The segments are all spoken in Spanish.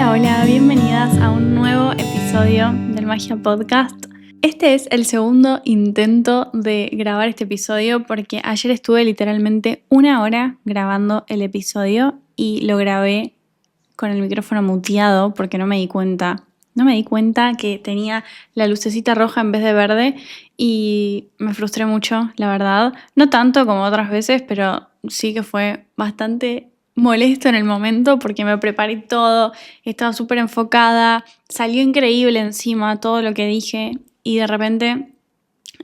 Hola, bienvenidas a un nuevo episodio del Magia Podcast. Este es el segundo intento de grabar este episodio porque ayer estuve literalmente 1 hora grabando el episodio y lo grabé con el micrófono muteado porque no me di cuenta que tenía la lucecita roja en vez de verde y me frustré mucho, la verdad. No tanto como otras veces, pero sí que fue bastante molesto en el momento porque me preparé todo, estaba súper enfocada, salió increíble encima todo lo que dije y de repente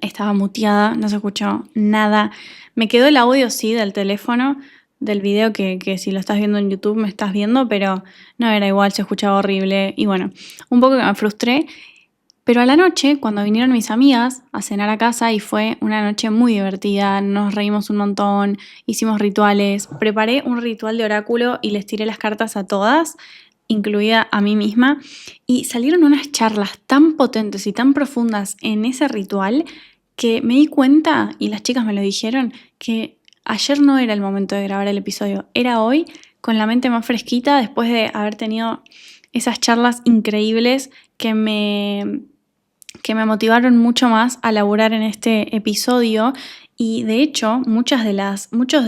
estaba muteada, no se escuchó nada. Me quedó el audio, sí, del teléfono, del video que si lo estás viendo en YouTube me estás viendo, pero no era igual, se escuchaba horrible y bueno, un poco que me frustré. Pero a la noche, cuando vinieron mis amigas a cenar a casa y fue una noche muy divertida, nos reímos un montón, hicimos rituales, preparé un ritual de oráculo y les tiré las cartas a todas, incluida a mí misma, y salieron unas charlas tan potentes y tan profundas en ese ritual que me di cuenta, y las chicas me lo dijeron, que ayer no era el momento de grabar el episodio, era hoy con la mente más fresquita después de haber tenido esas charlas increíbles que me motivaron mucho más a laburar en este episodio y de hecho muchos de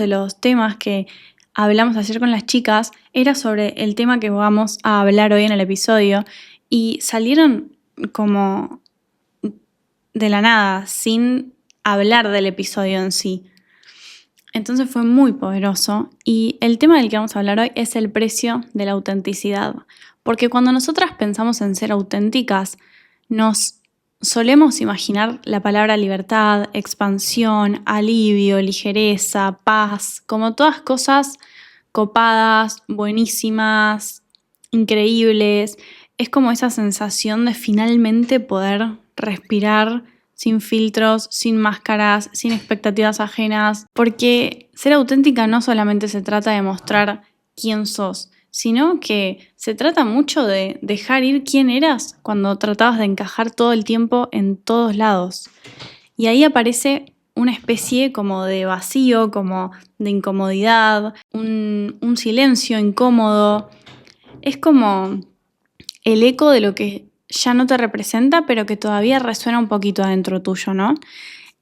los temas que hablamos ayer con las chicas era sobre el tema que vamos a hablar hoy en el episodio y salieron como de la nada, sin hablar del episodio en sí. Entonces fue muy poderoso y el tema del que vamos a hablar hoy es el precio de la autenticidad. Porque cuando nosotras pensamos en ser auténticas, nos solemos imaginar la palabra libertad, expansión, alivio, ligereza, paz, como todas cosas copadas, buenísimas, increíbles. Es como esa sensación de finalmente poder respirar sin filtros, sin máscaras, sin expectativas ajenas, porque ser auténtica no solamente se trata de mostrar quién sos, sino que se trata mucho de dejar ir quién eras cuando tratabas de encajar todo el tiempo en todos lados. Y ahí aparece una especie como de vacío, como de incomodidad, un silencio incómodo. Es como el eco de lo que ya no te representa, pero que todavía resuena un poquito adentro tuyo, ¿no?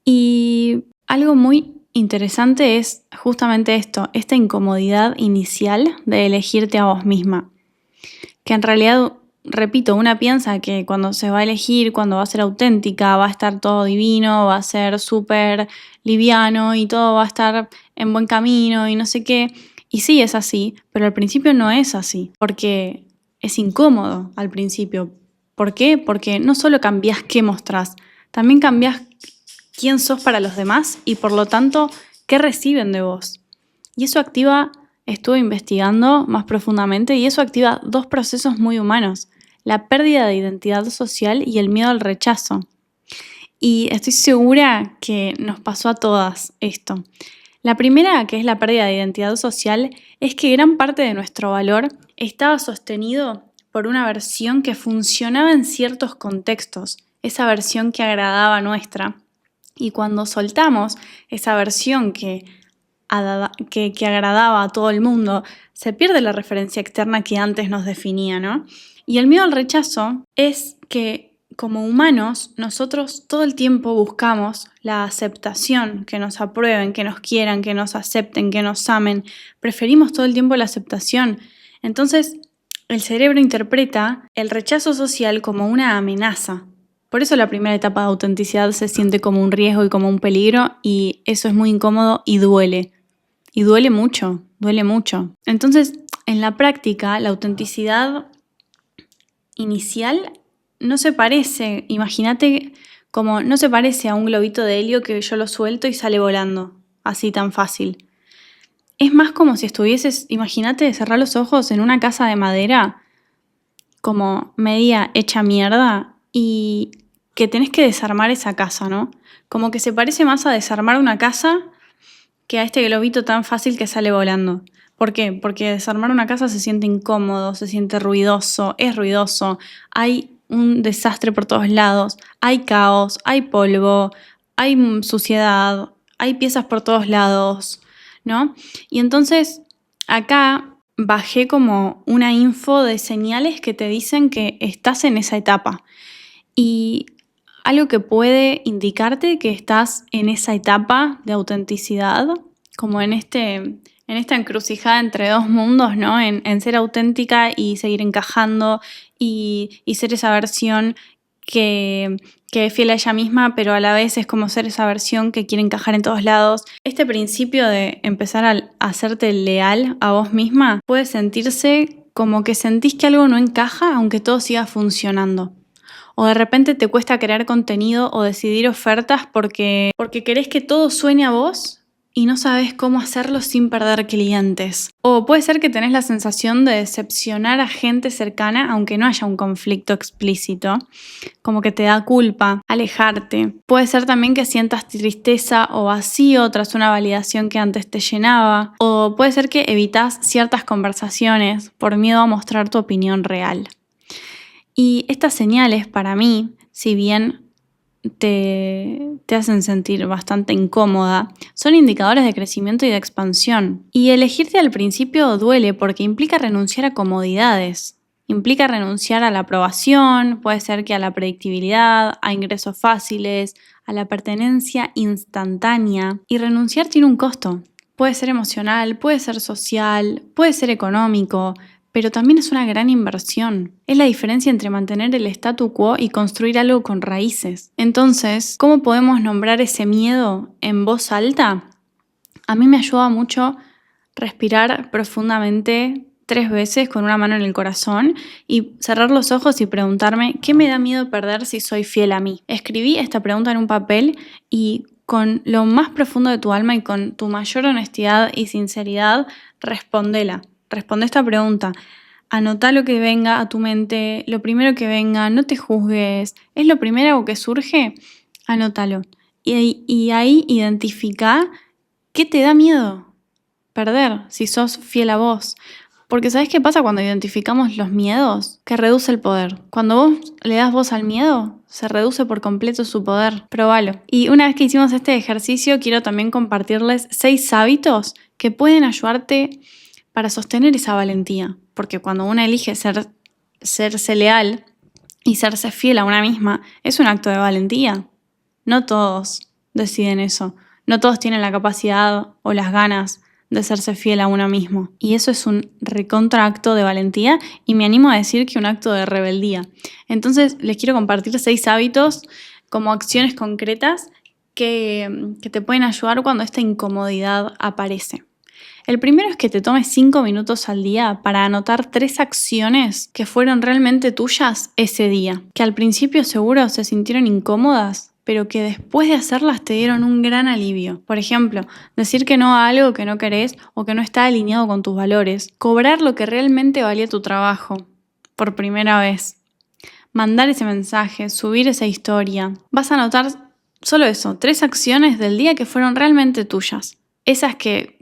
Y algo muy interesante es justamente esto, esta incomodidad inicial de elegirte a vos misma. Que en realidad, repito, una piensa que cuando se va a elegir, cuando va a ser auténtica, va a estar todo divino, va a ser súper liviano y todo va a estar en buen camino y no sé qué. Y sí, es así, pero al principio no es así, porque es incómodo al principio. ¿Por qué? Porque no solo cambiás qué mostrás, también cambiás quién sos para los demás y por lo tanto qué reciben de vos. Y eso estuve investigando más profundamente y eso activa 2 procesos muy humanos, la pérdida de identidad social y el miedo al rechazo. Y estoy segura que nos pasó a todas esto. La primera, que es la pérdida de identidad social, es que gran parte de nuestro valor estaba sostenido por una versión que funcionaba en ciertos contextos, esa versión que agradaba nuestra. Y cuando soltamos esa versión que agradaba a todo el mundo, se pierde la referencia externa que antes nos definía, ¿no? Y el miedo al rechazo es que como humanos, nosotros todo el tiempo buscamos la aceptación, que nos aprueben, que nos quieran, que nos acepten, que nos amen. Preferimos todo el tiempo la aceptación. Entonces, el cerebro interpreta el rechazo social como una amenaza. Por eso la primera etapa de autenticidad se siente como un riesgo y como un peligro, y eso es muy incómodo y duele. Y duele mucho, duele mucho. Entonces, en la práctica, la autenticidad inicial no se parece, imagínate como no se parece a un globito de helio que yo lo suelto y sale volando, así tan fácil. Es más como si estuvieses, imagínate cerrar los ojos en una casa de madera, como media hecha mierda, y que tenés que desarmar esa casa, ¿no? Como que se parece más a desarmar una casa que a este globito tan fácil que sale volando. ¿Por qué? Porque desarmar una casa se siente incómodo, se siente ruidoso, es ruidoso, hay un desastre por todos lados, hay caos, hay polvo, hay suciedad, hay piezas por todos lados, ¿no? Y entonces acá bajé como una info de señales que te dicen que estás en esa etapa. Y algo que puede indicarte que estás en esa etapa de autenticidad, como en esta encrucijada entre dos mundos, ¿no? En ser auténtica y seguir encajando y ser esa versión que es fiel a ella misma, pero a la vez es como ser esa versión que quiere encajar en todos lados. Este principio de empezar a hacerte leal a vos misma puede sentirse como que sentís que algo no encaja aunque todo siga funcionando. O de repente te cuesta crear contenido o decidir ofertas porque querés que todo suene a vos y no sabes cómo hacerlo sin perder clientes. O puede ser que tenés la sensación de decepcionar a gente cercana aunque no haya un conflicto explícito, como que te da culpa, alejarte. Puede ser también que sientas tristeza o vacío tras una validación que antes te llenaba. O puede ser que evitas ciertas conversaciones por miedo a mostrar tu opinión real. Y estas señales, para mí, si bien te hacen sentir bastante incómoda, son indicadores de crecimiento y de expansión. Y elegirte al principio duele porque implica renunciar a comodidades. Implica renunciar a la aprobación, puede ser que a la predictibilidad, a ingresos fáciles, a la pertenencia instantánea. Y renunciar tiene un costo. Puede ser emocional, puede ser social, puede ser económico, pero también es una gran inversión. Es la diferencia entre mantener el statu quo y construir algo con raíces. Entonces, ¿cómo podemos nombrar ese miedo en voz alta? A mí me ayuda mucho respirar profundamente 3 veces con una mano en el corazón y cerrar los ojos y preguntarme ¿qué me da miedo perder si soy fiel a mí? Escribí esta pregunta en un papel y con lo más profundo de tu alma y con tu mayor honestidad y sinceridad, respóndela. Responde esta pregunta. Anota lo que venga a tu mente, lo primero que venga, no te juzgues. ¿Es lo primero que surge? Anótalo. Y ahí identifica qué te da miedo perder si sos fiel a vos. Porque ¿sabés qué pasa cuando identificamos los miedos? Que reduce el poder. Cuando vos le das voz al miedo, se reduce por completo su poder. Probalo. Y una vez que hicimos este ejercicio, quiero también compartirles 6 hábitos que pueden ayudarte para sostener esa valentía. Porque cuando uno elige serse leal y serse fiel a una misma, es un acto de valentía. No todos deciden eso. No todos tienen la capacidad o las ganas de serse fiel a uno mismo. Y eso es un recontra acto de valentía y me animo a decir que un acto de rebeldía. Entonces les quiero compartir 6 hábitos como acciones concretas que te pueden ayudar cuando esta incomodidad aparece. El primero es que te tomes 5 minutos al día para anotar 3 acciones que fueron realmente tuyas ese día, que al principio seguro se sintieron incómodas, pero que después de hacerlas te dieron un gran alivio. Por ejemplo, decir que no a algo que no querés o que no está alineado con tus valores. Cobrar lo que realmente valía tu trabajo, por primera vez. Mandar ese mensaje, subir esa historia. Vas a anotar solo eso, 3 acciones del día que fueron realmente tuyas. Esas que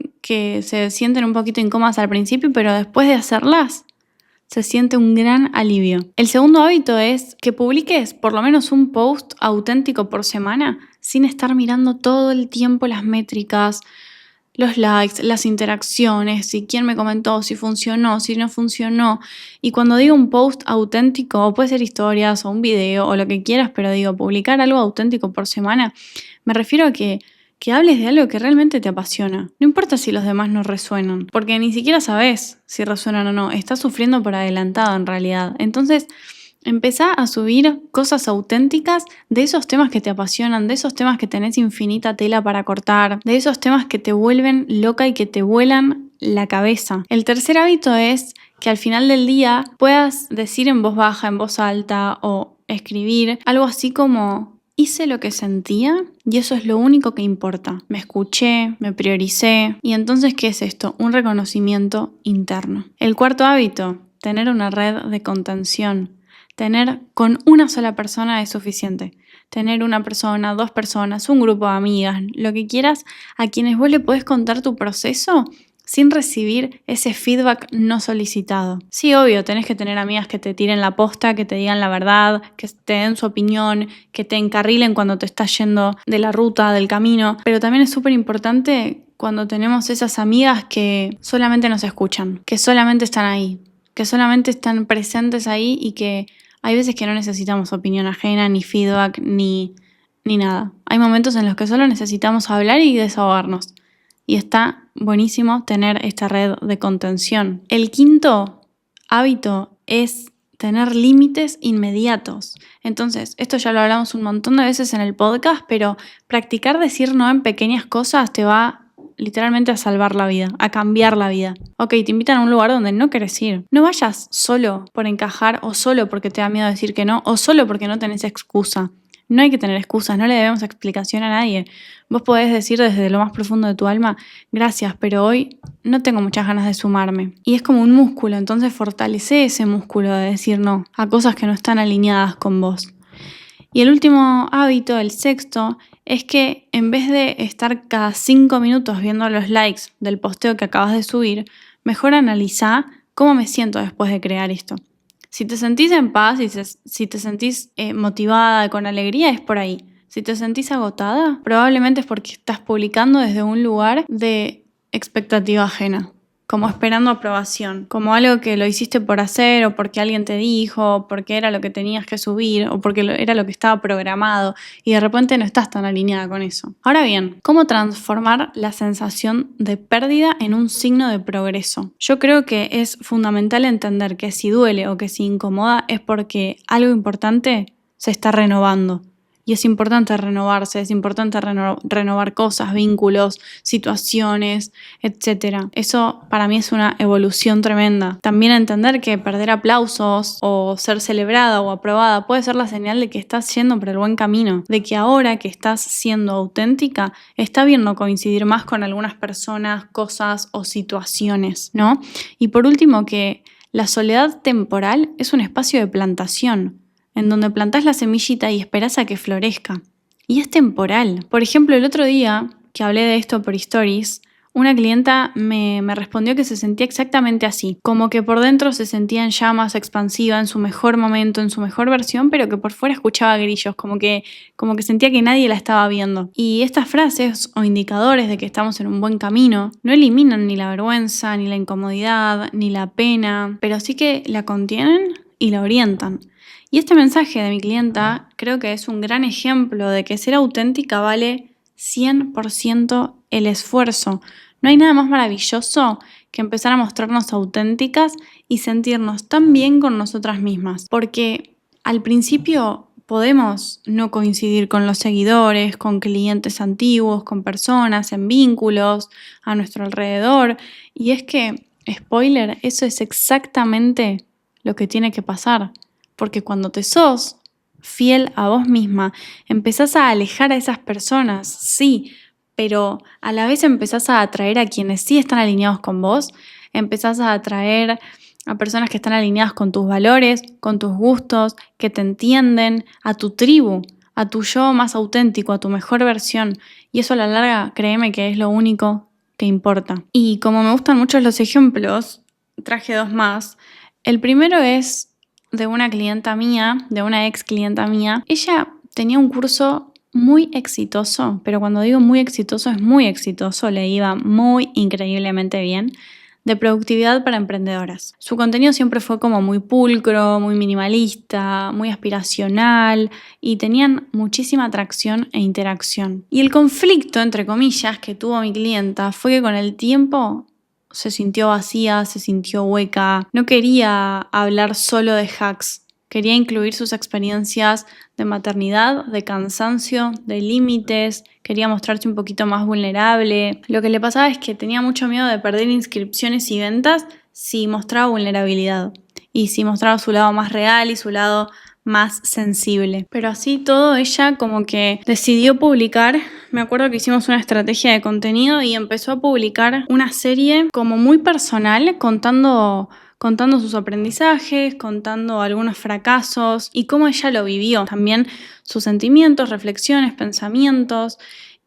se sienten un poquito incómodas al principio, pero después de hacerlas, se siente un gran alivio. El segundo hábito es que publiques por lo menos un post auténtico por semana sin estar mirando todo el tiempo las métricas, los likes, las interacciones, si quién me comentó, si funcionó, si no funcionó. Y cuando digo un post auténtico, puede ser historias o un video o lo que quieras, pero digo publicar algo auténtico por semana, me refiero a que hables de algo que realmente te apasiona. No importa si los demás no resuenan, porque ni siquiera sabes si resuenan o no. Estás sufriendo por adelantado en realidad. Entonces, empezá a subir cosas auténticas de esos temas que te apasionan, de esos temas que tenés infinita tela para cortar, de esos temas que te vuelven loca y que te vuelan la cabeza. El tercer hábito es que al final del día puedas decir en voz baja, en voz alta o escribir algo así como: hice lo que sentía y eso es lo único que importa. Me escuché, me prioricé. Y entonces, ¿qué es esto? Un reconocimiento interno. El cuarto hábito, tener una red de contención. Tener con una sola persona es suficiente. Tener una persona, 2 personas, un grupo de amigas, lo que quieras, a quienes vos le podés contar tu proceso sin recibir ese feedback no solicitado. Sí, obvio, tenés que tener amigas que te tiren la posta, que te digan la verdad, que te den su opinión, que te encarrilen cuando te estás yendo de la ruta, del camino, pero también es súper importante cuando tenemos esas amigas que solamente nos escuchan, que solamente están ahí, que solamente están presentes ahí y que hay veces que no necesitamos opinión ajena, ni feedback, ni nada. Hay momentos en los que solo necesitamos hablar y desahogarnos. Y está buenísimo tener esta red de contención. El quinto hábito es tener límites inmediatos. Entonces, esto ya lo hablamos un montón de veces en el podcast, pero practicar decir no en pequeñas cosas te va literalmente a salvar la vida, a cambiar la vida. Ok, te invitan a un lugar donde no querés ir. No vayas solo por encajar o solo porque te da miedo decir que no o solo porque no tenés excusa. No hay que tener excusas, no le debemos explicación a nadie. Vos podés decir desde lo más profundo de tu alma, gracias, pero hoy no tengo muchas ganas de sumarme. Y es como un músculo, entonces fortalece ese músculo de decir no a cosas que no están alineadas con vos. Y el último hábito, el sexto, es que en vez de estar cada 5 minutos viendo los likes del posteo que acabas de subir, mejor analiza cómo me siento después de crear esto. Si te sentís en paz, si te sentís motivada, con alegría, es por ahí. Si te sentís agotada, probablemente es porque estás publicando desde un lugar de expectativa ajena, como esperando aprobación, como algo que lo hiciste por hacer o porque alguien te dijo, o porque era lo que tenías que subir o porque era lo que estaba programado y de repente no estás tan alineada con eso. Ahora bien, ¿cómo transformar la sensación de pérdida en un signo de progreso? Yo creo que es fundamental entender que si duele o que si incomoda es porque algo importante se está renovando. Y es importante renovarse, es importante renovar cosas, vínculos, situaciones, etc. Eso para mí es una evolución tremenda. También entender que perder aplausos o ser celebrada o aprobada puede ser la señal de que estás yendo por el buen camino, de que ahora que estás siendo auténtica, está bien no coincidir más con algunas personas, cosas o situaciones, ¿no? Y por último, que la soledad temporal es un espacio de plantación, en donde plantás la semillita y esperás a que florezca. Y es temporal. Por ejemplo, el otro día que hablé de esto por stories, una clienta me respondió que se sentía exactamente así, como que por dentro se sentía en llamas, expansiva, en su mejor momento, en su mejor versión, pero que por fuera escuchaba grillos, como que sentía que nadie la estaba viendo. Y estas frases o indicadores de que estamos en un buen camino no eliminan ni la vergüenza, ni la incomodidad, ni la pena, pero sí que la contienen y la orientan. Y este mensaje de mi clienta creo que es un gran ejemplo de que ser auténtica vale 100% el esfuerzo. No hay nada más maravilloso que empezar a mostrarnos auténticas y sentirnos tan bien con nosotras mismas. Porque al principio podemos no coincidir con los seguidores, con clientes antiguos, con personas, en vínculos, a nuestro alrededor. Y es que, spoiler, eso es exactamente lo que tiene que pasar. Porque cuando te sos fiel a vos misma, empezás a alejar a esas personas, sí, pero a la vez empezás a atraer a quienes sí están alineados con vos, empezás a atraer a personas que están alineadas con tus valores, con tus gustos, que te entienden, a tu tribu, a tu yo más auténtico, a tu mejor versión. Y eso a la larga, créeme que es lo único que importa. Y como me gustan mucho los ejemplos, traje 2 más. El primero es de una clienta mía, de una ex clienta mía. Ella tenía un curso muy exitoso, pero cuando digo muy exitoso es muy exitoso, le iba muy increíblemente bien, de productividad para emprendedoras. Su contenido siempre fue como muy pulcro, muy minimalista, muy aspiracional y tenían muchísima atracción e interacción. Y el conflicto, entre comillas, que tuvo mi clienta fue que con el tiempo se sintió vacía, se sintió hueca, no quería hablar solo de hacks, quería incluir sus experiencias de maternidad, de cansancio, de límites, quería mostrarse un poquito más vulnerable. Lo que le pasaba es que tenía mucho miedo de perder inscripciones y ventas si mostraba vulnerabilidad y si mostraba su lado más real y su lado más sensible. Pero así todo, ella como que decidió publicar. Me acuerdo que hicimos una estrategia de contenido y empezó a publicar una serie como muy personal, contando sus aprendizajes, contando algunos fracasos y cómo ella lo vivió. También sus sentimientos, reflexiones, pensamientos.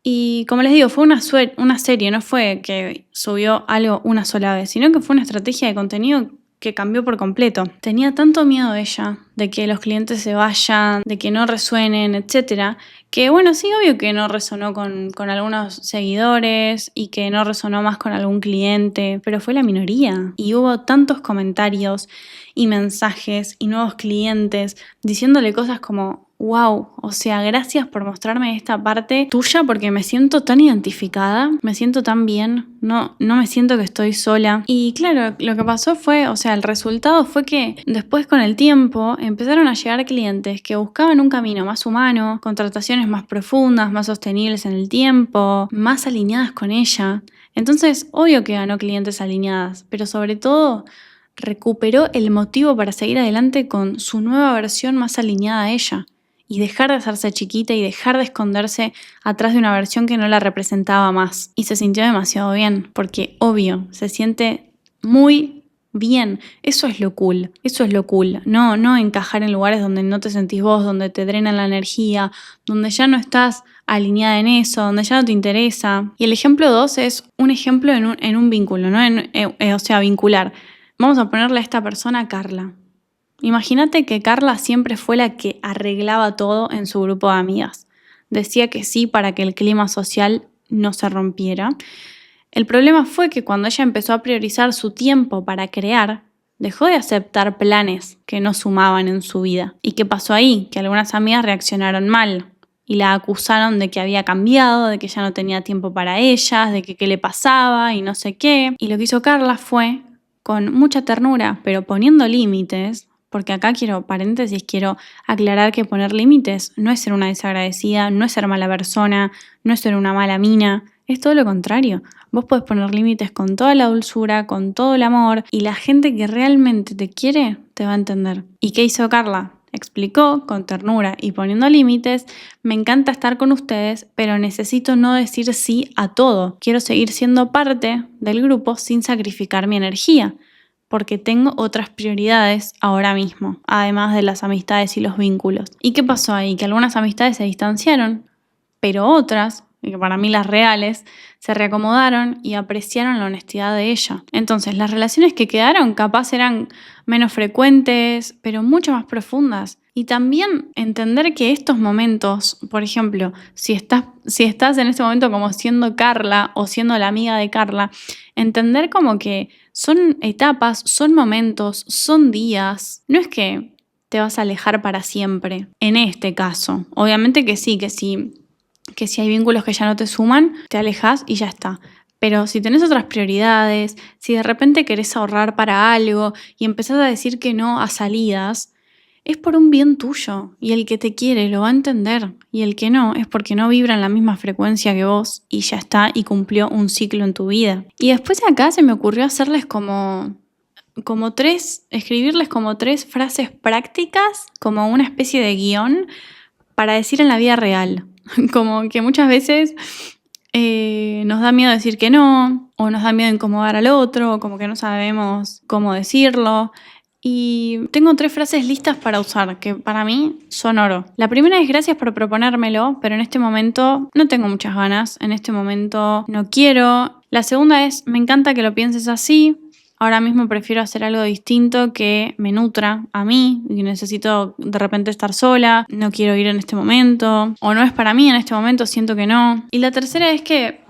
Y como les digo, fue una serie, no fue que subió algo una sola vez, sino que fue una estrategia de contenido que cambió por completo. Tenía tanto miedo ella de que los clientes se vayan, de que no resuenen, etcétera, que bueno, sí, obvio que no resonó con algunos seguidores y que no resonó más con algún cliente, pero fue la minoría. Y hubo tantos comentarios y mensajes y nuevos clientes diciéndole cosas como: wow, o sea, gracias por mostrarme esta parte tuya porque me siento tan identificada, me siento tan bien, no me siento que estoy sola. Y claro, lo que pasó fue, o sea, el resultado fue que después con el tiempo empezaron a llegar clientes que buscaban un camino más humano, contrataciones más profundas, más sostenibles en el tiempo, más alineadas con ella. Entonces, obvio que ganó clientes alineadas, pero sobre todo recuperó el motivo para seguir adelante con su nueva versión más alineada a ella. Y dejar de hacerse chiquita y dejar de esconderse atrás de una versión que no la representaba más. Y se sintió demasiado bien, porque obvio, se siente muy bien. Eso es lo cool, eso es lo cool. No encajar en lugares donde no te sentís vos, donde te drenan la energía, donde ya no estás alineada en eso, donde ya no te interesa. Y el ejemplo 2 es un ejemplo en un vínculo, ¿no? O sea, vincular. Vamos a ponerle a esta persona Carla. Imagínate que Carla siempre fue la que arreglaba todo en su grupo de amigas. Decía que sí para que el clima social no se rompiera. El problema fue que cuando ella empezó a priorizar su tiempo para crear, dejó de aceptar planes que no sumaban en su vida. ¿Y qué pasó ahí? Que algunas amigas reaccionaron mal y la acusaron de que había cambiado, de que ya no tenía tiempo para ellas, de que qué le pasaba y no sé qué. Y lo que hizo Carla fue, con mucha ternura, pero poniendo límites, porque acá quiero aclarar que poner límites no es ser una desagradecida, no es ser mala persona, no es ser una mala mina, es todo lo contrario. Vos podés poner límites con toda la dulzura, con todo el amor, y la gente que realmente te quiere te va a entender. ¿Y qué hizo Carla? Explicó con ternura y poniendo límites: me encanta estar con ustedes, pero necesito no decir sí a todo. Quiero seguir siendo parte del grupo sin sacrificar mi energía, porque tengo otras prioridades ahora mismo, además de las amistades y los vínculos. ¿Y qué pasó ahí? Que algunas amistades se distanciaron, pero otras, y que para mí las reales, se reacomodaron y apreciaron la honestidad de ella. Entonces, las relaciones que quedaron capaz eran menos frecuentes, pero mucho más profundas. Y también entender que estos momentos, por ejemplo, si estás en este momento como siendo Carla o siendo la amiga de Carla, entender como que son etapas, son momentos, son días. No es que te vas a alejar para siempre, en este caso. Obviamente que sí, que si hay vínculos que ya no te suman, te alejas y ya está. Pero si tenés otras prioridades, si de repente querés ahorrar para algo y empezás a decir que no a salidas, es por un bien tuyo y el que te quiere lo va a entender y el que no es porque no vibra en la misma frecuencia que vos y ya está y cumplió un ciclo en tu vida. Y después acá se me ocurrió hacerles escribirles como 3 frases prácticas, como una especie de guión para decir en la vida real. Como que muchas veces nos da miedo decir que no, o nos da miedo incomodar al otro, o como que no sabemos cómo decirlo. Y tengo 3 frases listas para usar, que para mí son oro. La primera es: gracias por proponérmelo, pero en este momento no tengo muchas ganas, en este momento no quiero. La segunda es: me encanta que lo pienses así, ahora mismo prefiero hacer algo distinto que me nutra a mí y necesito de repente estar sola, no quiero ir en este momento, o no es para mí en este momento, siento que no. Y la tercera es que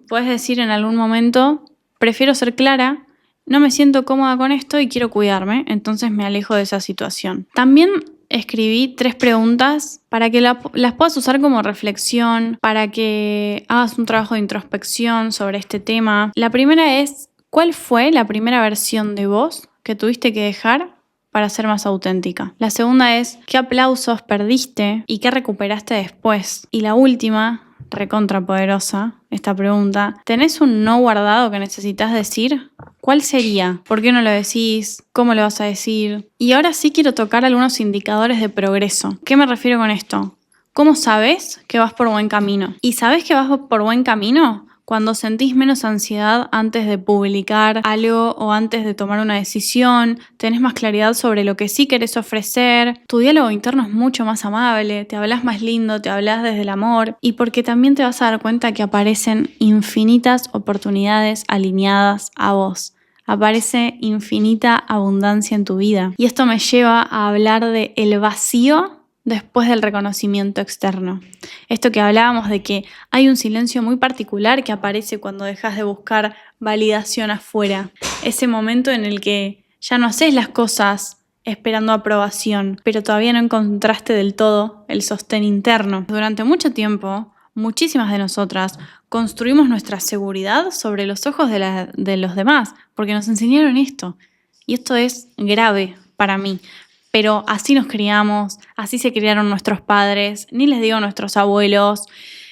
puedes decir en algún momento: prefiero ser clara, no me siento cómoda con esto y quiero cuidarme, entonces me alejo de esa situación. También escribí 3 preguntas para que las puedas usar como reflexión, para que hagas un trabajo de introspección sobre este tema. La primera es: ¿cuál fue la primera versión de vos que tuviste que dejar para ser más auténtica? La segunda es: ¿qué aplausos perdiste y qué recuperaste después? Y la última, recontrapoderosa, esta pregunta: ¿tenés un no guardado que necesitas decir? ¿Cuál sería? ¿Por qué no lo decís? ¿Cómo lo vas a decir? Y ahora sí quiero tocar algunos indicadores de progreso. ¿Qué me refiero con esto? ¿Cómo sabes que vas por buen camino? ¿Y sabes que vas por buen camino? Cuando sentís menos ansiedad antes de publicar algo o antes de tomar una decisión, tenés más claridad sobre lo que sí querés ofrecer, tu diálogo interno es mucho más amable, te hablas más lindo, te hablas desde el amor, y porque también te vas a dar cuenta que aparecen infinitas oportunidades alineadas a vos. aparece infinita abundancia en tu vida. Y esto me lleva a hablar de el vacío después del reconocimiento externo. Esto que hablábamos de que hay un silencio muy particular que aparece cuando dejas de buscar validación afuera. Ese momento en el que ya no haces las cosas esperando aprobación, pero todavía no encontraste del todo el sostén interno. Durante mucho tiempo, muchísimas de nosotras construimos nuestra seguridad sobre los ojos de los demás, porque nos enseñaron esto. Y esto es grave para mí. Pero así nos criamos, así se criaron nuestros padres, ni les digo nuestros abuelos.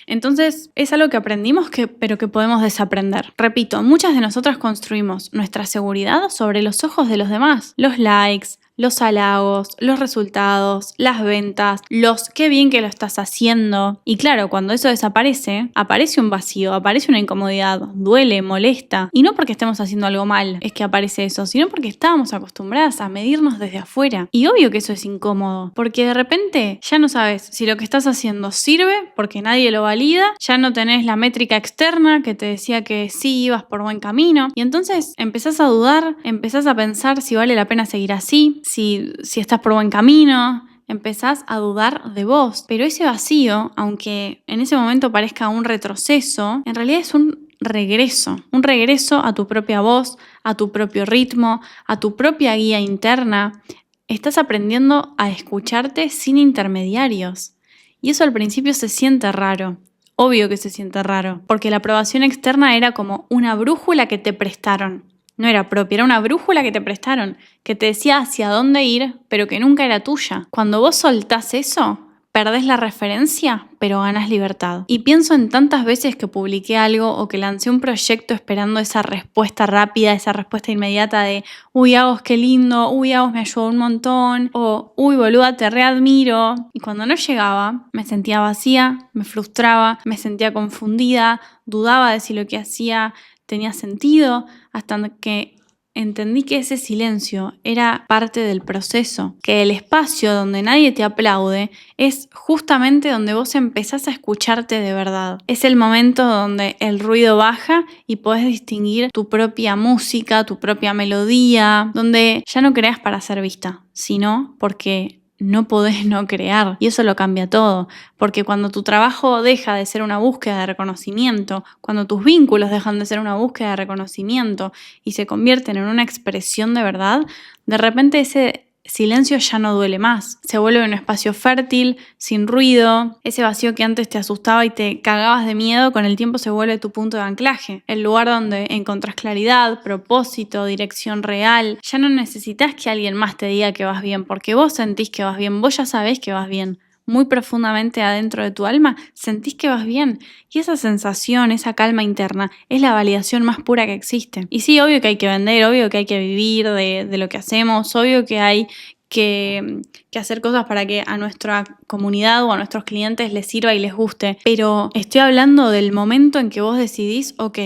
Entonces es algo que aprendimos, pero que podemos desaprender. Repito, muchas de nosotras construimos nuestra seguridad sobre los ojos de los demás. Los likes, los halagos, los resultados, las ventas, los qué bien que lo estás haciendo. Y claro, cuando eso desaparece, aparece un vacío, aparece una incomodidad, duele, molesta. Y no porque estemos haciendo algo mal es que aparece eso, sino porque estábamos acostumbradas a medirnos desde afuera. Y obvio que eso es incómodo, porque de repente ya no sabes si lo que estás haciendo sirve porque nadie lo valida, ya no tenés la métrica externa que te decía que sí ibas por buen camino. Y entonces empezás a dudar, empezás a pensar si vale la pena seguir así, si estás por buen camino, empezás a dudar de vos. Pero ese vacío, aunque en ese momento parezca un retroceso, en realidad es un regreso a tu propia voz, a tu propio ritmo, a tu propia guía interna. Estás aprendiendo a escucharte sin intermediarios. Y eso al principio se siente raro. Obvio que se siente raro, porque la aprobación externa era como una brújula que te prestaron. No era propia, era una brújula que te prestaron, que te decía hacia dónde ir, pero que nunca era tuya. Cuando vos soltás eso, perdés la referencia, pero ganás libertad. Y pienso en tantas veces que publiqué algo o que lancé un proyecto esperando esa respuesta rápida, esa respuesta inmediata de uy, Agos, qué lindo, uy, Agos, me ayudó un montón, o uy, boluda, te readmiro. Y cuando no llegaba, me sentía vacía, me frustraba, me sentía confundida, dudaba de si lo que hacía tenía sentido, hasta que entendí que ese silencio era parte del proceso, que el espacio donde nadie te aplaude es justamente donde vos empezás a escucharte de verdad. Es el momento donde el ruido baja y podés distinguir tu propia música, tu propia melodía, donde ya no creas para ser vista, sino porque no podés no crear, y eso lo cambia todo, porque cuando tu trabajo deja de ser una búsqueda de reconocimiento, cuando tus vínculos dejan de ser una búsqueda de reconocimiento y se convierten en una expresión de verdad, de repente ese silencio ya no duele más, se vuelve un espacio fértil, sin ruido. Ese vacío que antes te asustaba y te cagabas de miedo, con el tiempo se vuelve tu punto de anclaje, el lugar donde encontrás claridad, propósito, dirección real. Ya no necesitas que alguien más te diga que vas bien, porque vos sentís que vas bien, vos ya sabés que vas bien. Muy profundamente adentro de tu alma, sentís que vas bien. Y esa sensación, esa calma interna, es la validación más pura que existe. Y sí, obvio que hay que vender, obvio que hay que vivir de lo que hacemos, obvio que hay que hacer cosas para que a nuestra comunidad o a nuestros clientes les sirva y les guste. Pero estoy hablando del momento en que vos decidís, ok,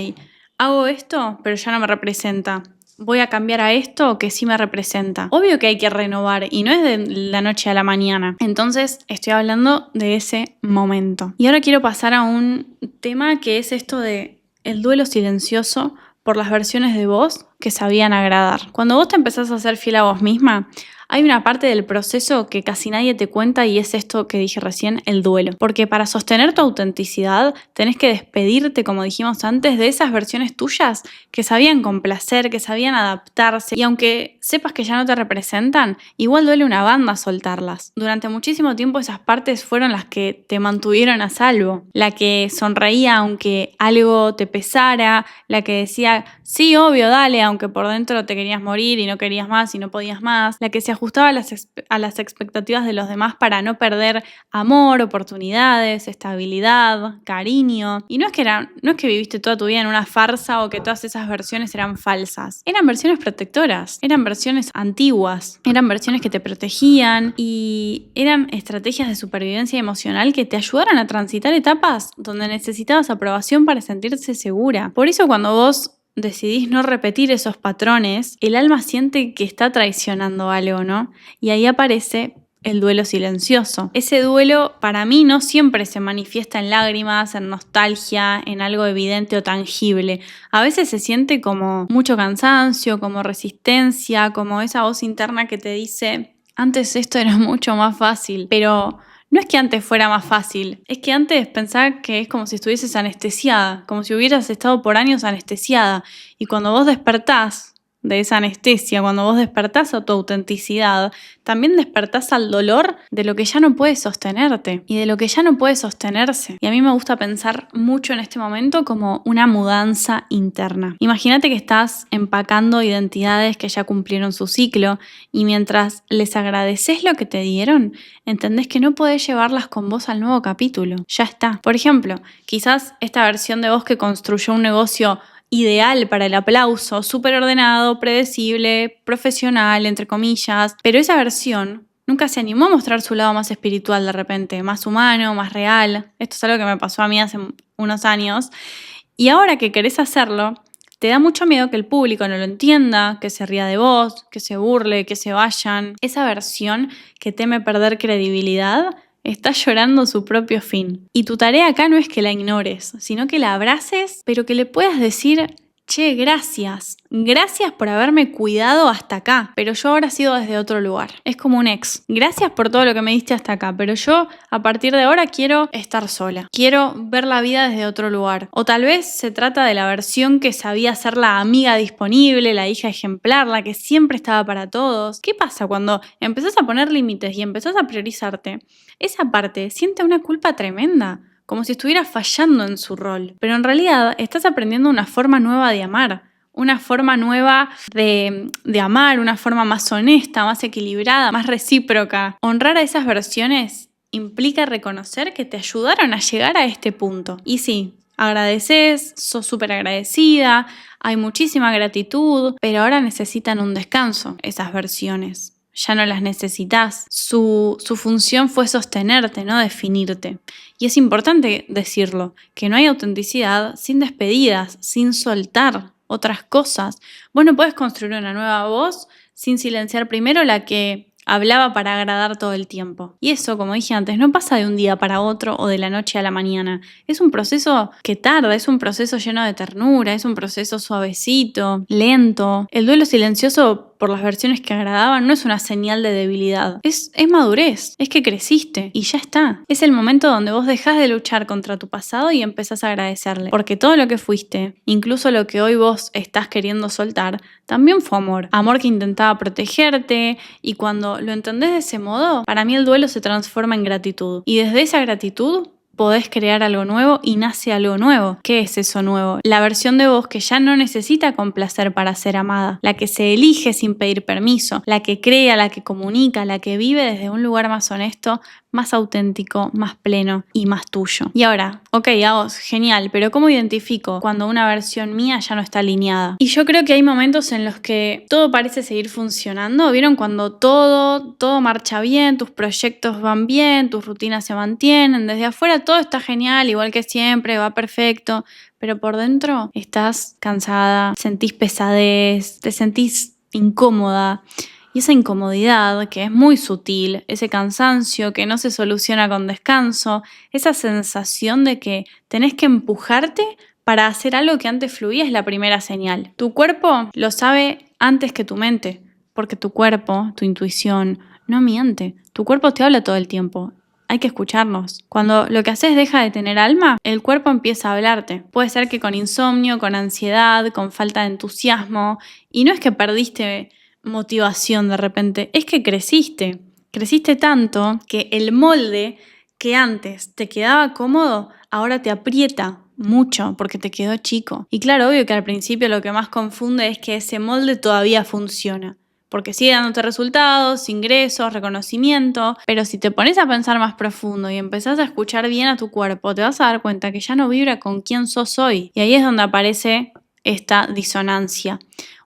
hago esto, pero ya no me representa. Voy a cambiar a esto que sí me representa. Obvio que hay que renovar y no es de la noche a la mañana. Entonces estoy hablando de ese momento. Y ahora quiero pasar a un tema que es esto de el duelo silencioso por las versiones de vos que sabían agradar. Cuando vos te empezás a ser fiel a vos misma, hay una parte del proceso que casi nadie te cuenta y es esto que dije recién, el duelo. Porque para sostener tu autenticidad tenés que despedirte, como dijimos antes, de esas versiones tuyas que sabían complacer, que sabían adaptarse. Y aunque sepas que ya no te representan, igual duele una banda soltarlas. Durante muchísimo tiempo esas partes fueron las que te mantuvieron a salvo. La que sonreía aunque algo te pesara, la que decía, sí, obvio, dale, aunque por dentro te querías morir y no querías más y no podías más. La que se ajustaba a las expectativas de los demás para no perder amor, oportunidades, estabilidad, cariño. Y no es que viviste toda tu vida en una farsa o que todas esas versiones eran falsas. Eran versiones protectoras, eran versiones antiguas, eran versiones que te protegían y eran estrategias de supervivencia emocional que te ayudaron a transitar etapas donde necesitabas aprobación para sentirse segura. Por eso cuando vos decidís no repetir esos patrones, el alma siente que está traicionando algo, ¿no? Y ahí aparece el duelo silencioso. Ese duelo para mí no siempre se manifiesta en lágrimas, en nostalgia, en algo evidente o tangible. A veces se siente como mucho cansancio, como resistencia, como esa voz interna que te dice, antes esto era mucho más fácil, pero no es que antes fuera más fácil, es que antes pensaba que es como si estuvieses anestesiada, como si hubieras estado por años anestesiada, y cuando vos despertás de esa anestesia, cuando vos despertás a tu autenticidad, también despertás al dolor de lo que ya no puede sostenerte y de lo que ya no puede sostenerse. Y a mí me gusta pensar mucho en este momento como una mudanza interna. Imagínate que estás empacando identidades que ya cumplieron su ciclo y mientras les agradeces lo que te dieron, entendés que no podés llevarlas con vos al nuevo capítulo. Ya está. Por ejemplo, quizás esta versión de vos que construyó un negocio ideal para el aplauso, súper ordenado, predecible, profesional, entre comillas, pero esa versión nunca se animó a mostrar su lado más espiritual de repente, más humano, más real. Esto es algo que me pasó a mí hace unos años. Y ahora que querés hacerlo, te da mucho miedo que el público no lo entienda, que se ría de vos, que se burle, que se vayan. Esa versión que teme perder credibilidad está llorando su propio fin. Y tu tarea acá no es que la ignores, sino que la abraces, pero que le puedas decir, che, gracias. Gracias por haberme cuidado hasta acá, pero yo ahora sigo desde otro lugar. Es como un ex. Gracias por todo lo que me diste hasta acá, pero yo a partir de ahora quiero estar sola. Quiero ver la vida desde otro lugar. O tal vez se trata de la versión que sabía ser la amiga disponible, la hija ejemplar, la que siempre estaba para todos. ¿Qué pasa cuando empezás a poner límites y empezás a priorizarte? Esa parte siente una culpa tremenda, como si estuviera fallando en su rol. Pero en realidad estás aprendiendo una forma nueva de amar, una forma nueva de amar, una forma más honesta, más equilibrada, más recíproca. Honrar a esas versiones implica reconocer que te ayudaron a llegar a este punto. Y sí, agradeces, sos súper agradecida, hay muchísima gratitud, pero ahora necesitan un descanso, esas versiones. Ya no las necesitas. Su función fue sostenerte, no definirte. Y es importante decirlo, que no hay autenticidad sin despedidas, sin soltar otras cosas. Vos no podés construir una nueva voz sin silenciar primero la que hablaba para agradar todo el tiempo. Y eso, como dije antes, no pasa de un día para otro o de la noche a la mañana. Es un proceso que tarda, es un proceso lleno de ternura, es un proceso suavecito, lento. El duelo silencioso por las versiones que agradaban no es una señal de debilidad. Es madurez, es que creciste y ya está. Es el momento donde vos dejás de luchar contra tu pasado y empezás a agradecerle. Porque todo lo que fuiste, incluso lo que hoy vos estás queriendo soltar, también fue amor. Amor que intentaba protegerte y cuando lo entendés de ese modo, para mí el duelo se transforma en gratitud. Y desde esa gratitud podés crear algo nuevo y nace algo nuevo. ¿Qué es eso nuevo? La versión de vos que ya no necesita complacer para ser amada, la que se elige sin pedir permiso, la que crea, la que comunica, la que vive desde un lugar más honesto, más auténtico, más pleno y más tuyo. Y ahora, ok, a vos, genial, pero ¿cómo identifico cuando una versión mía ya no está alineada? Y yo creo que hay momentos en los que todo parece seguir funcionando. ¿Vieron cuando todo marcha bien, tus proyectos van bien, tus rutinas se mantienen? Desde afuera todo está genial, igual que siempre, va perfecto, pero por dentro estás cansada, sentís pesadez, te sentís incómoda. Y esa incomodidad, que es muy sutil, ese cansancio que no se soluciona con descanso, esa sensación de que tenés que empujarte para hacer algo que antes fluía es la primera señal. Tu cuerpo lo sabe antes que tu mente, porque tu cuerpo, tu intuición, no miente. Tu cuerpo te habla todo el tiempo. Hay que escucharnos. Cuando lo que haces deja de tener alma, el cuerpo empieza a hablarte. Puede ser que con insomnio, con ansiedad, con falta de entusiasmo. Y no es que perdiste motivación de repente, es que creciste tanto que el molde que antes te quedaba cómodo, ahora te aprieta mucho porque te quedó chico. Y claro, obvio que al principio lo que más confunde es que ese molde todavía funciona, porque sigue dándote resultados, ingresos, reconocimiento, pero si te pones a pensar más profundo y empezás a escuchar bien a tu cuerpo, te vas a dar cuenta que ya no vibra con quién sos hoy. Y ahí es donde aparece esta disonancia.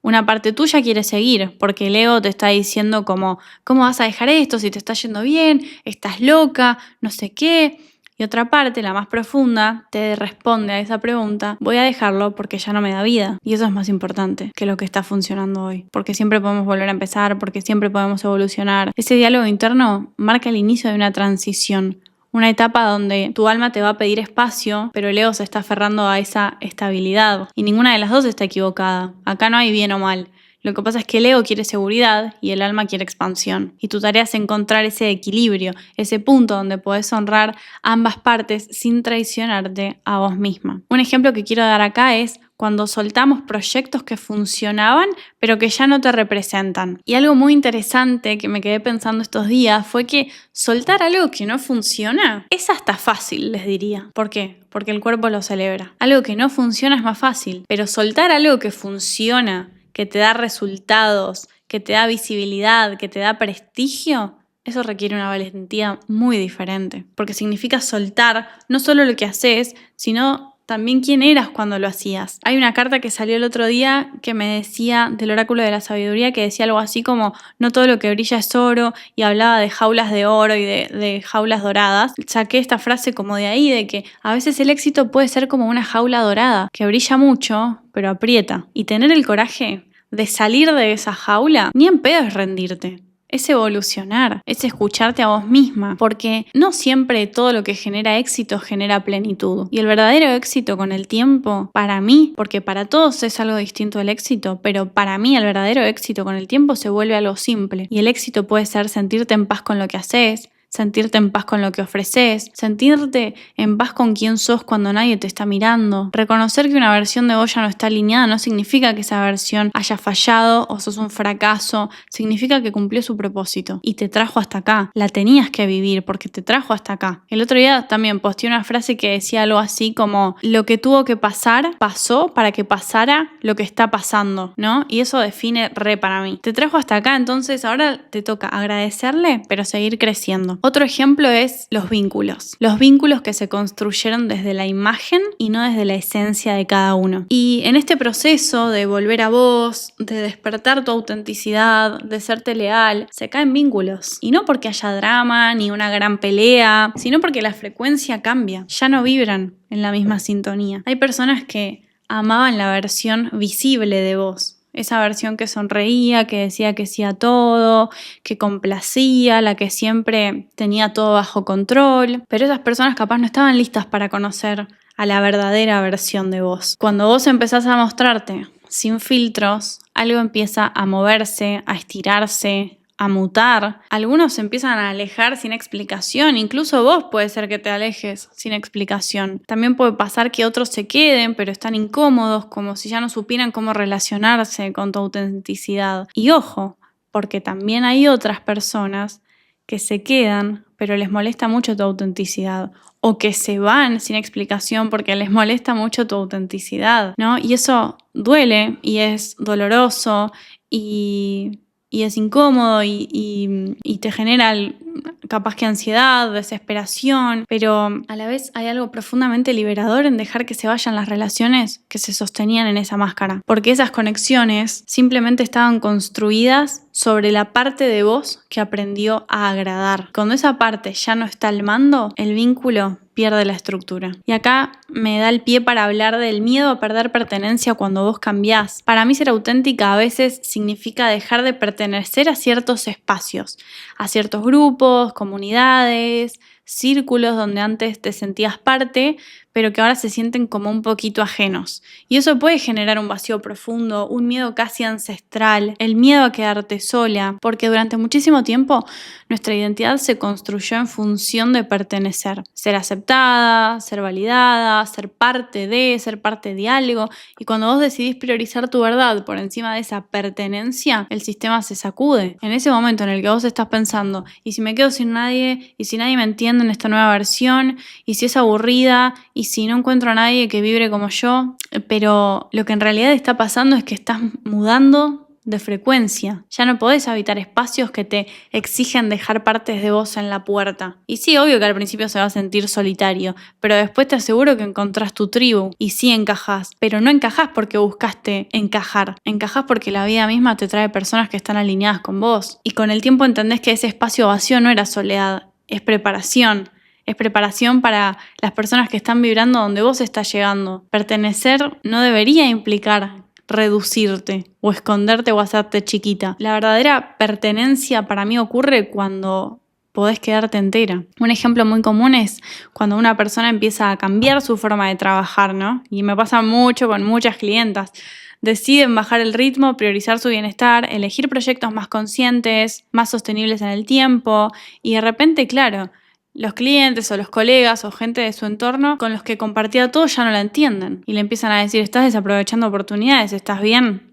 Una parte tuya quiere seguir, porque el ego te está diciendo como, ¿cómo vas a dejar esto si te está yendo bien? ¿Estás loca? No sé qué. Y otra parte, la más profunda, te responde a esa pregunta, voy a dejarlo porque ya no me da vida. Y eso es más importante que lo que está funcionando hoy. Porque siempre podemos volver a empezar, porque siempre podemos evolucionar. Ese diálogo interno marca el inicio de una transición. Una etapa donde tu alma te va a pedir espacio, pero el ego se está aferrando a esa estabilidad. Y ninguna de las dos está equivocada. Acá no hay bien o mal. Lo que pasa es que el ego quiere seguridad y el alma quiere expansión. Y tu tarea es encontrar ese equilibrio, ese punto donde podés honrar ambas partes sin traicionarte a vos misma. Un ejemplo que quiero dar acá es cuando soltamos proyectos que funcionaban, pero que ya no te representan. Y algo muy interesante que me quedé pensando estos días fue que soltar algo que no funciona es hasta fácil, les diría. ¿Por qué? Porque el cuerpo lo celebra. Algo que no funciona es más fácil, pero soltar algo que funciona, que te da resultados, que te da visibilidad, que te da prestigio, eso requiere una valentía muy diferente. Porque significa soltar no solo lo que haces, sino también quién eras cuando lo hacías. Hay una carta que salió el otro día que me decía, del oráculo de la sabiduría, que decía algo así como, no todo lo que brilla es oro, y hablaba de jaulas de oro y de jaulas doradas. Saqué esta frase como de ahí, de que a veces el éxito puede ser como una jaula dorada, que brilla mucho, pero aprieta. Y tener el coraje de salir de esa jaula, ni en pedo es rendirte. Es evolucionar, es escucharte a vos misma, porque no siempre todo lo que genera éxito genera plenitud. Y el verdadero éxito con el tiempo, para mí, porque para todos es algo distinto el éxito, pero para mí el verdadero éxito con el tiempo se vuelve algo simple. Y el éxito puede ser sentirte en paz con lo que haces, sentirte en paz con lo que ofreces, sentirte en paz con quién sos cuando nadie te está mirando. Reconocer que una versión de vos ya no está alineada no significa que esa versión haya fallado o sos un fracaso, significa que cumplió su propósito y te trajo hasta acá. La tenías que vivir porque te trajo hasta acá. El otro día también posteé una frase que decía algo así como, lo que tuvo que pasar, pasó para que pasara lo que está pasando, ¿no? Y eso define re para mí. Te trajo hasta acá, entonces ahora te toca agradecerle, pero seguir creciendo. Otro ejemplo es los vínculos. Los vínculos que se construyeron desde la imagen y no desde la esencia de cada uno. Y en este proceso de volver a vos, de despertar tu autenticidad, de serte leal, se caen vínculos. Y no porque haya drama ni una gran pelea, sino porque la frecuencia cambia. Ya no vibran en la misma sintonía. Hay personas que amaban la versión visible de vos. Esa versión que sonreía, que decía que sí a todo, que complacía, la que siempre tenía todo bajo control. Pero esas personas capaz no estaban listas para conocer a la verdadera versión de vos. Cuando vos empezás a mostrarte sin filtros, algo empieza a moverse, a estirarse, a mutar. Algunos se empiezan a alejar sin explicación, incluso vos puede ser que te alejes sin explicación. También puede pasar que otros se queden, pero están incómodos, como si ya no supieran cómo relacionarse con tu autenticidad. Y ojo, porque también hay otras personas que se quedan, pero les molesta mucho tu autenticidad. O que se van sin explicación porque les molesta mucho tu autenticidad, ¿no? Y eso duele y es doloroso y es incómodo y te genera capaz que ansiedad, desesperación, pero a la vez hay algo profundamente liberador en dejar que se vayan las relaciones que se sostenían en esa máscara, porque esas conexiones simplemente estaban construidas sobre la parte de vos que aprendió a agradar. Cuando esa parte ya no está al mando, el vínculo pierde la estructura. Y acá me da el pie para hablar del miedo a perder pertenencia cuando vos cambiás. Para mí ser auténtica a veces significa dejar de pertenecer a ciertos espacios, a ciertos grupos, comunidades, círculos donde antes te sentías parte, pero que ahora se sienten como un poquito ajenos. Y eso puede generar un vacío profundo, un miedo casi ancestral, el miedo a quedarte sola, porque durante muchísimo tiempo nuestra identidad se construyó en función de pertenecer, ser aceptada, ser validada, ser parte de algo. Y cuando vos decidís priorizar tu verdad por encima de esa pertenencia, el sistema se sacude. En ese momento en el que vos estás pensando, ¿y si me quedo sin nadie? ¿Y si nadie me entiende en esta nueva versión? ¿Y si es aburrida? ¿Y si no encuentro a nadie que vibre como yo? Pero lo que en realidad está pasando es que estás mudando de frecuencia. Ya no podés habitar espacios que te exigen dejar partes de vos en la puerta. Y sí, obvio que al principio se va a sentir solitario, pero después te aseguro que encontrás tu tribu y sí encajás. Pero no encajás porque buscaste encajar. Encajás porque la vida misma te trae personas que están alineadas con vos. Y con el tiempo entendés que ese espacio vacío no era soledad, es preparación. es preparación para las personas que están vibrando donde vos estás llegando. Pertenecer no debería implicar reducirte o esconderte o hacerte chiquita. La verdadera pertenencia para mí ocurre cuando podés quedarte entera. Un ejemplo muy común es cuando una persona empieza a cambiar su forma de trabajar, ¿no? Y me pasa mucho con muchas clientas. Deciden bajar el ritmo, priorizar su bienestar, elegir proyectos más conscientes, más sostenibles en el tiempo y de repente, claro, los clientes o los colegas o gente de su entorno con los que compartía todo ya no la entienden y le empiezan a decir, estás desaprovechando oportunidades, ¿estás bien?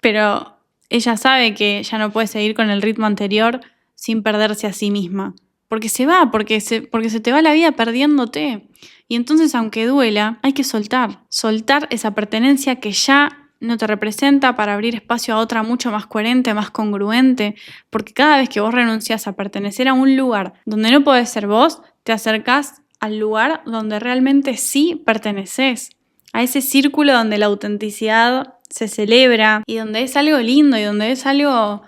Pero ella sabe que ya no puede seguir con el ritmo anterior sin perderse a sí misma. Porque se va, porque se te va la vida perdiéndote. Y entonces, aunque duela, hay que soltar. Soltar esa pertenencia que ya no te representa para abrir espacio a otra mucho más coherente, más congruente. Porque cada vez que vos renuncias a pertenecer a un lugar donde no podés ser vos, te acercás al lugar donde realmente sí perteneces. A ese círculo donde la autenticidad se celebra y donde es algo lindo y donde es algo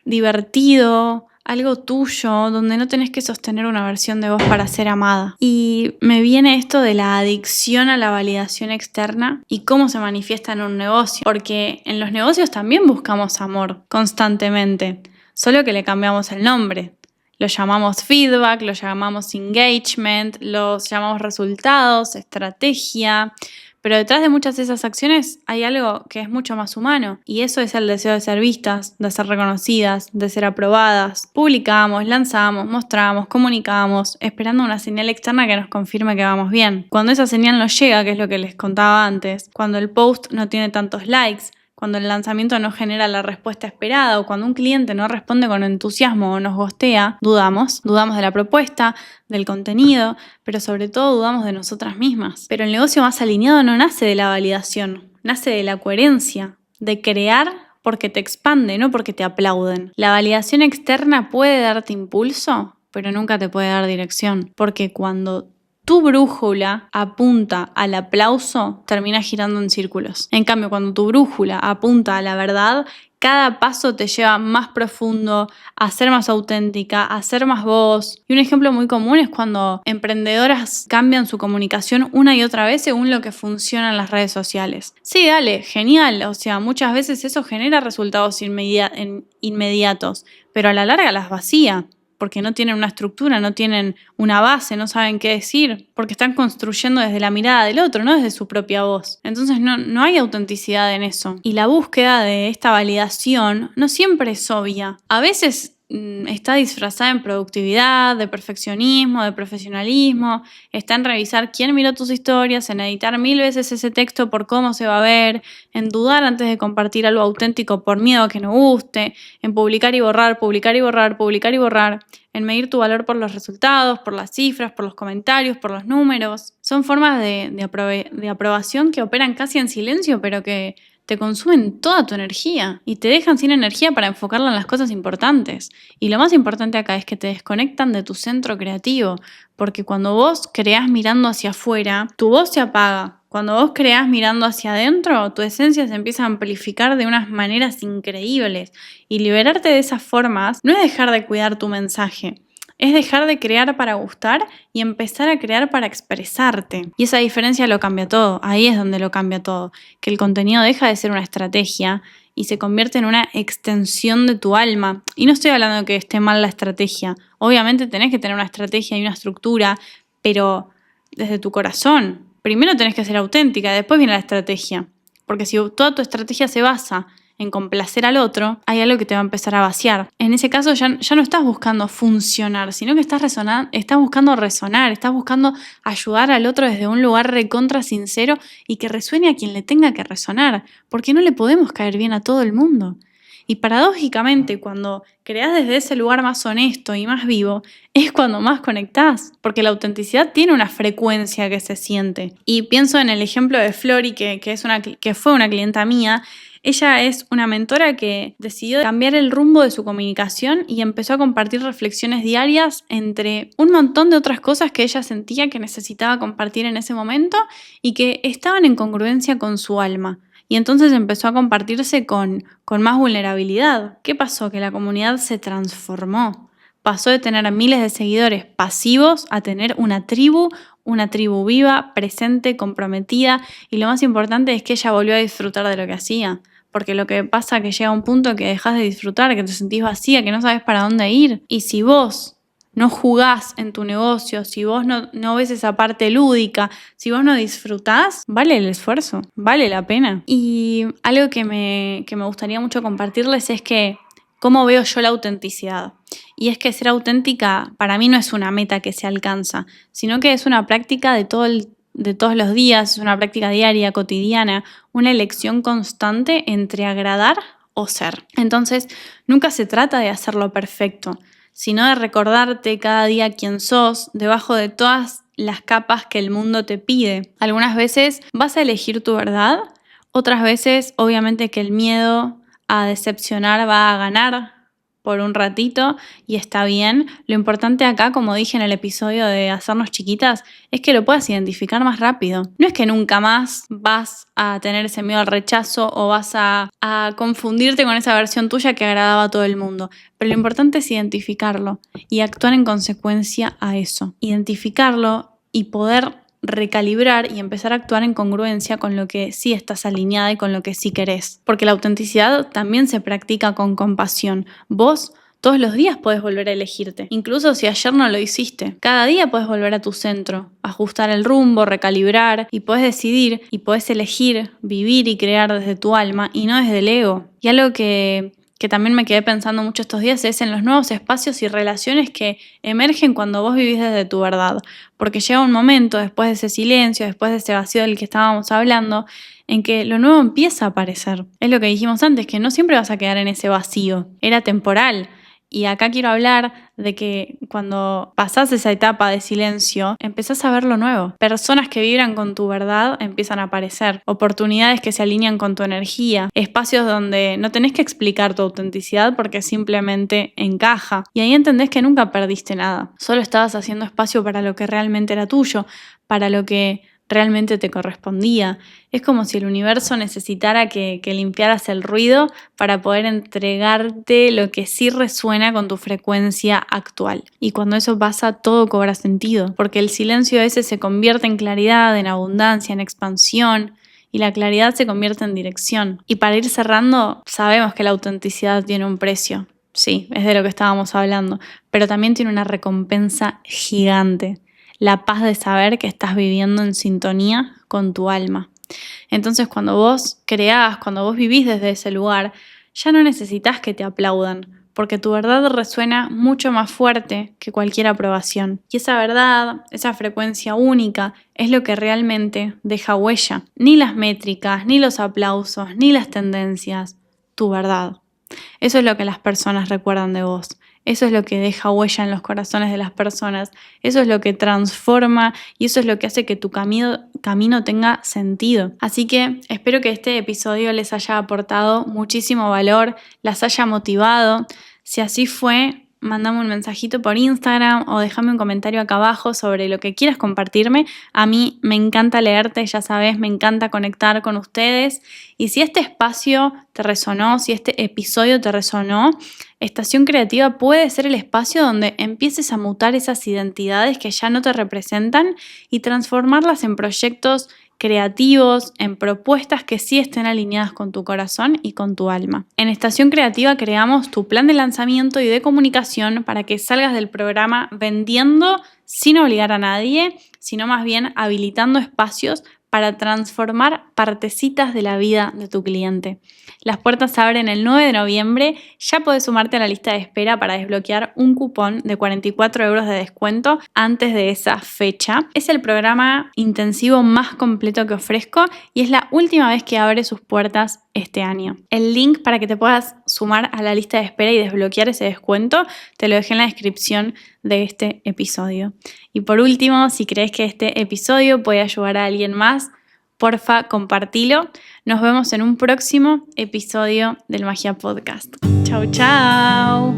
divertido, algo tuyo, donde no tenés que sostener una versión de vos para ser amada. Y me viene esto de la adicción a la validación externa y cómo se manifiesta en un negocio. Porque en los negocios también buscamos amor constantemente, solo que le cambiamos el nombre. Lo llamamos feedback, lo llamamos engagement, los llamamos resultados, estrategia. Pero detrás de muchas de esas acciones hay algo que es mucho más humano y eso es el deseo de ser vistas, de ser reconocidas, de ser aprobadas. Publicamos, lanzamos, mostramos, comunicamos, esperando una señal externa que nos confirme que vamos bien. Cuando esa señal no llega, que es lo que les contaba antes, cuando el post no tiene tantos likes, cuando el lanzamiento no genera la respuesta esperada o cuando un cliente no responde con entusiasmo o nos ghostea, dudamos de la propuesta, del contenido, pero sobre todo dudamos de nosotras mismas. Pero el negocio más alineado no nace de la validación, nace de la coherencia, de crear porque te expande, no porque te aplauden. La validación externa puede darte impulso, pero nunca te puede dar dirección, porque cuando tu brújula apunta al aplauso, termina girando en círculos. En cambio, cuando tu brújula apunta a la verdad, cada paso te lleva más profundo, a ser más auténtica, a ser más vos. Y un ejemplo muy común es cuando emprendedoras cambian su comunicación una y otra vez según lo que funciona en las redes sociales. Sí, dale, genial. O sea, muchas veces eso genera resultados inmediatos, pero a la larga las vacía. Porque no tienen una estructura, no tienen una base, no saben qué decir, porque están construyendo desde la mirada del otro, no desde su propia voz. Entonces no hay autenticidad en eso. Y la búsqueda de esta validación no siempre es obvia. A veces está disfrazada en productividad, de perfeccionismo, de profesionalismo, está en revisar quién miró tus historias, en editar 1000 veces ese texto por cómo se va a ver, en dudar antes de compartir algo auténtico por miedo a que no guste, en publicar y borrar, publicar y borrar, publicar y borrar, en medir tu valor por los resultados, por las cifras, por los comentarios, por los números. Son formas de aprobación que operan casi en silencio, pero que te consumen toda tu energía y te dejan sin energía para enfocarla en las cosas importantes. Y lo más importante acá es que te desconectan de tu centro creativo, porque cuando vos creás mirando hacia afuera, tu voz se apaga. Cuando vos creás mirando hacia adentro, tu esencia se empieza a amplificar de unas maneras increíbles. Y liberarte de esas formas no es dejar de cuidar tu mensaje, es dejar de crear para gustar y empezar a crear para expresarte. Y esa diferencia lo cambia todo. Ahí es donde lo cambia todo. Que el contenido deja de ser una estrategia y se convierte en una extensión de tu alma. Y no estoy hablando de que esté mal la estrategia. Obviamente tenés que tener una estrategia y una estructura, pero desde tu corazón. Primero tenés que ser auténtica, después viene la estrategia. Porque si toda tu estrategia se basa en complacer al otro, hay algo que te va a empezar a vaciar. En ese caso ya no estás buscando funcionar, sino que estás buscando resonar, estás buscando ayudar al otro desde un lugar recontra sincero y que resuene a quien le tenga que resonar, porque no le podemos caer bien a todo el mundo. Y paradójicamente, cuando creás desde ese lugar más honesto y más vivo, es cuando más conectás, porque la autenticidad tiene una frecuencia que se siente. Y pienso en el ejemplo de Flori, que fue una clienta mía. Ella es una mentora que decidió cambiar el rumbo de su comunicación y empezó a compartir reflexiones diarias entre un montón de otras cosas que ella sentía que necesitaba compartir en ese momento y que estaban en congruencia con su alma. Y entonces empezó a compartirse con más vulnerabilidad. ¿Qué pasó? Que la comunidad se transformó. Pasó de tener miles de seguidores pasivos a tener una tribu viva, presente, comprometida, y lo más importante es que ella volvió a disfrutar de lo que hacía. Porque lo que pasa es que llega un punto que dejas de disfrutar, que te sentís vacía, que no sabes para dónde ir. Y si vos no jugás en tu negocio, si vos no ves esa parte lúdica, si vos no disfrutás, vale el esfuerzo, vale la pena. Y algo que me gustaría mucho compartirles es que cómo veo yo la autenticidad. Y es que ser auténtica para mí no es una meta que se alcanza, sino que es una práctica de todos los días, es una práctica diaria, cotidiana, una elección constante entre agradar o ser. Entonces, nunca se trata de hacerlo perfecto, sino de recordarte cada día quién sos, debajo de todas las capas que el mundo te pide. Algunas veces vas a elegir tu verdad, otras veces obviamente que el miedo a decepcionar va a ganar por un ratito y está bien. Lo importante acá, como dije en el episodio de hacernos chiquitas, es que lo puedas identificar más rápido. No es que nunca más vas a tener ese miedo al rechazo o vas a confundirte con esa versión tuya que agradaba a todo el mundo. Pero lo importante es identificarlo y actuar en consecuencia a eso. Identificarlo y poder recalibrar y empezar a actuar en congruencia con lo que sí estás alineada y con lo que sí querés. Porque la autenticidad también se practica con compasión. Vos todos los días podés volver a elegirte, incluso si ayer no lo hiciste. Cada día podés volver a tu centro, ajustar el rumbo, recalibrar y podés decidir y podés elegir vivir y crear desde tu alma y no desde el ego. Y algo que también me quedé pensando mucho estos días es en los nuevos espacios y relaciones que emergen cuando vos vivís desde tu verdad. Porque llega un momento, después de ese silencio, después de ese vacío del que estábamos hablando, en que lo nuevo empieza a aparecer. Es lo que dijimos antes, que no siempre vas a quedar en ese vacío. Era temporal. Y acá quiero hablar de que cuando pasás esa etapa de silencio, empezás a ver lo nuevo. Personas que vibran con tu verdad empiezan a aparecer. Oportunidades que se alinean con tu energía. Espacios donde no tenés que explicar tu autenticidad porque simplemente encaja. Y ahí entendés que nunca perdiste nada. Solo estabas haciendo espacio para lo que realmente era tuyo, para lo que realmente te correspondía. Es como si el universo necesitara que limpiaras el ruido para poder entregarte lo que sí resuena con tu frecuencia actual. Y cuando eso pasa, todo cobra sentido, porque el silencio ese se convierte en claridad, en abundancia, en expansión, y la claridad se convierte en dirección. Y para ir cerrando, sabemos que la autenticidad tiene un precio. Sí, es de lo que estábamos hablando, pero también tiene una recompensa gigante. La paz de saber que estás viviendo en sintonía con tu alma. Entonces, cuando vos creás, cuando vos vivís desde ese lugar, ya no necesitas que te aplaudan, porque tu verdad resuena mucho más fuerte que cualquier aprobación. Y esa verdad, esa frecuencia única, es lo que realmente deja huella. Ni las métricas, ni los aplausos, ni las tendencias. Tu verdad. Eso es lo que las personas recuerdan de vos. Eso es lo que deja huella en los corazones de las personas. Eso es lo que transforma y eso es lo que hace que tu camino tenga sentido. Así que espero que este episodio les haya aportado muchísimo valor, las haya motivado. Si así fue, mandame un mensajito por Instagram o déjame un comentario acá abajo sobre lo que quieras compartirme. A mí me encanta leerte, ya sabes, me encanta conectar con ustedes. Y si este espacio te resonó, si este episodio te resonó, Estación Creativa puede ser el espacio donde empieces a mutar esas identidades que ya no te representan y transformarlas en proyectos creativos, en propuestas que sí estén alineadas con tu corazón y con tu alma. En Estación Creativa creamos tu plan de lanzamiento y de comunicación para que salgas del programa vendiendo sin obligar a nadie, sino más bien habilitando espacios para transformar partecitas de la vida de tu cliente. Las puertas se abren el 9 de noviembre. Ya podés sumarte a la lista de espera para desbloquear un cupón de 44 € de descuento antes de esa fecha. Es el programa intensivo más completo que ofrezco y es la última vez que abre sus puertas este año. El link para que te puedas sumar a la lista de espera y desbloquear ese descuento te lo dejé en la descripción de este episodio. Y por último, si crees que este episodio puede ayudar a alguien más, porfa, compartilo. Nos vemos en un próximo episodio del Magia Podcast. Chau, chau.